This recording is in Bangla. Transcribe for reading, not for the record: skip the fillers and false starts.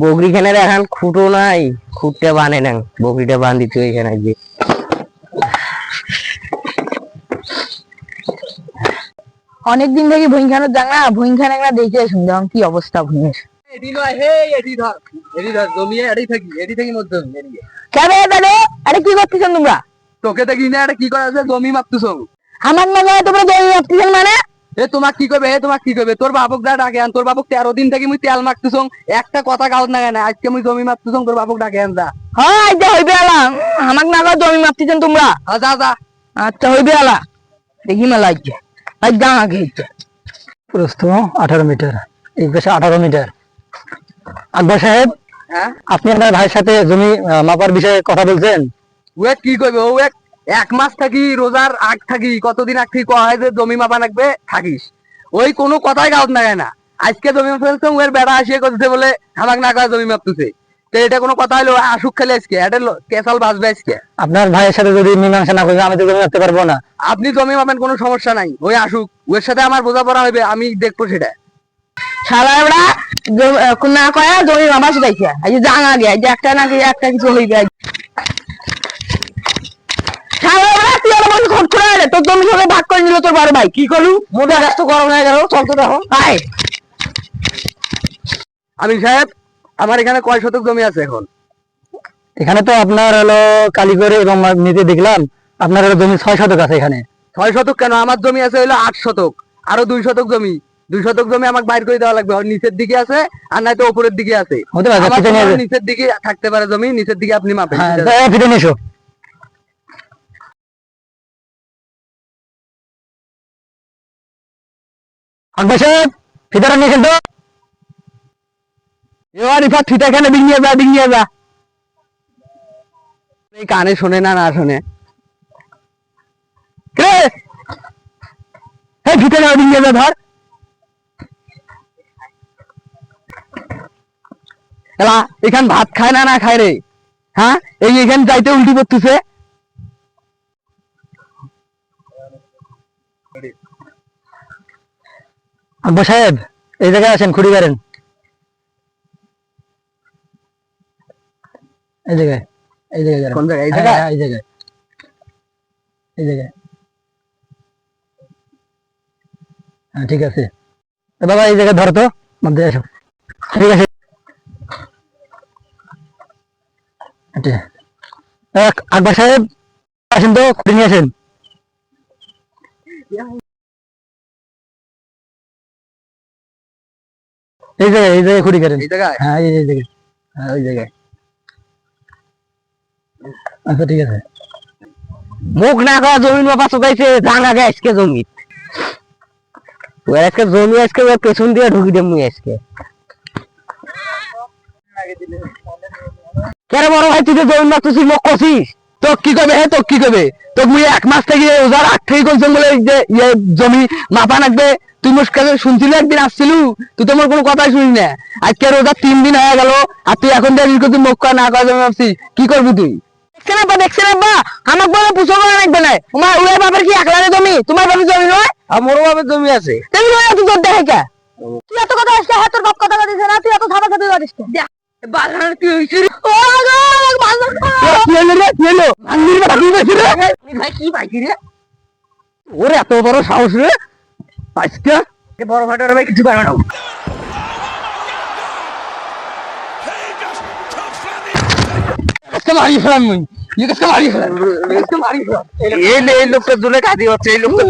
বকরি খানের এখন খুঁটো নাই, খুঁটটা বানে না, বকরিটা বান্ধি তুই এখানে যে অনেকদিন থেকে ভুইন খানের যাং না, ভুইন খান একটা দেখে শুনলাম কি অবস্থা ভুইনের। এডি নয় হে, এডি ধর জমিয়ে এডি থাকি মধ্যে কেন দাদা, আরে কি করতেছেন তোমরা? তোকে দেখি না, এটা কি করা আছে? জমি মাপতেছো আমার না যায় তোমরা জমি মাপতেছেন মানে? এ তোমাক কি করবে? তোর বাবক যা ডাকে আন, তোর বাবক 13 দিন থেকে মুই তেল মাখতেছো, একটা কথা গাউত না কেন? আজকে মুই জমি মাপতেছো, তোর বাবক ডাকে আন যা। হ্যাঁ আইতে হইবে আলা, আমাক না যায় জমি মাপতেছেন তোমরা? যা যা। আচ্ছা হইবে আলা, দেখি মেলা আইছে আজ গাঁ আগে হইছে। প্রস্থ 18 মিটার, এই পাশে 18 মিটার। আকবর সাহেব, হ্যাঁ আপনি আপনার ভাইয়ের সাথে জমি মাপার বিষয়ে কথা বলছেন? ওয়ে কি করবে? ও এক মাস থাকি, রোজার আগ থাকি, কতদিন আগ থেকে কয়া হয় যে জমি মাপা লাগবে, থাকিস ওই কোনো কথাই গাউত না কেন? আজকে জমি মাপতেছে, ওর বেড়া আসিয়ে করতেছে বলে আমাকে না কয় জমি মাপতেছে। তো এটা কোনো কথা হলো? আসুক খালি আজকে, এটা কেসাল বাঁচবে আজকে। আপনার ভাইয়ের সাথে যদি মীমাংসা না করি আমি তো জমি মাপতে পারবো না। আপনি জমি মাপেন, কোনো সমস্যা নাই, ওই আসুক, ওর সাথে আমার বোঝাপড়া হবে, আমি দেখবো সেটা। শালা এবার না কয়া জমি মাপা শিখাইছে, আজ গাঁ আগে আজ একটা না একটা কিছু হইবে। শালা এবার তুই আমার খোঁজ করে আলে, তোর জমি সঙ্গে ভাগ করে নিল তোর বড় ভাই। কি করলু? মোটা গাছ তো গরম হয়ে গেল, চলতে দেখো আয়। আমি সাহেব, আমার এখানে কয় শতক জমি আছে এখন? এখানে তো আপনার হলো কালীগড়ে এবং নিতে দেখলাম আপনার হলো জমি 6 শতক আছে এখানে। 6 শতক কেন? আমার জমি আছে হলো 8 শতক, আরো 2 শতক জমি। 2 শতক জমি আমাকে বাইর করে দেওয়া লাগবে, আর নিচের দিকে আছে আর নয়তো উপরের দিকে আছে। হতে পারে, আমার ফিতে নিয়ে তো নিচের দিকে থাকতে পারে জমি, নিচের দিকে আপনি মাপেন। হ্যাঁ, ফিতে নিয়ে এসো। আকবর সাহেব, ফিতাটা নিয়ে এসেন তো। এবার ইফা ফিতা এখানে ডিঙিয়ে যা। এই কানে শোনে না, না শোনে রে? এই ফিতা ডিঙিয়ে যা, ধর এলা। এখান ভাত খায় না, না খায় রে? হ্যাঁ, এই এখানে যাইতে উল্টি করতেছে। আকবর সাহেব, এই জায়গায় আছেন, খুঁড়ি গাড়েন এই জায়গায়, এই জায়গায় গাড়েন। কোন জায়গায়? এই হ্যাঁ, জায়গায়? হ্যাঁ, এই জায়গায়, এই জায়গায়। হ্যাঁ ঠিক আছে। বাবা এই জায়গায় ধরো তো, মধ্যে আসো। ঠিক আছে। আকবর সাহেব আসেন তো, খুঁড়ি নিয়ে আসেন। এই জায়গায় খুঁড়ি করেন। এই জায়গায়? হ্যাঁ এই জায়গায়, হ্যাঁ ওই জায়গায়। আচ্ছা ঠিক আছে। মুখ না করা জমি মাপা চোখাইছে, গাঁ আগে আজকে জমি আজকে জমি আজকে পেছন দিয়ে ঢুকি দেব মুই আজকে। কেন বড় ভাই, তুই তো জমি মাপতেছিস, মোক কছিস? তোক কি করবে? তোক কি করবে? তোক মুই 1 মাস থেকে রোজার আগ থেকে করছেন বলে এই যে জমি মাপা লাগবে। তুই মোর কাছে শুনছিলি, একদিন আসছিলু, তুই তো মোর কোনো কথাই শুনি না। আজকে রোজা 3 দিন হয়ে গেল, আর তুই এখন দিয়ে তুই মুখ কর না কর জমি মাপছিস, কি করবি তুই? দেখছেন আব্বা, আমাকে বলে পুষো করে রাখবে না। তোমার ওই বাপের কি একলারে জমি? তোমার বাপের জমি নয়? আর মোর বাপের জমি আছে। তুমি নয়, তুই তোর দেখে কে? তুই এত কথা আসলে, হ্যাঁ তোর বাপ কথা দিছে না, তুই এত থামা খাবি করিস কে? বাজার তুই হইছিস রে? ও গো, বাজার কি হলো রে? কি হলো? ভাঙির বাড়ি হইছিস রে? ভাই কি পাইছি রে? ওরে এত বড় সাহস রে! আজকে বড় ভাইটার ভাই কিছু পারবে না। মারি ফেলাম মুই, মারি ফেলাম। এই লোকটা জোরে কাঁদি হচ্ছে, এই লোকটা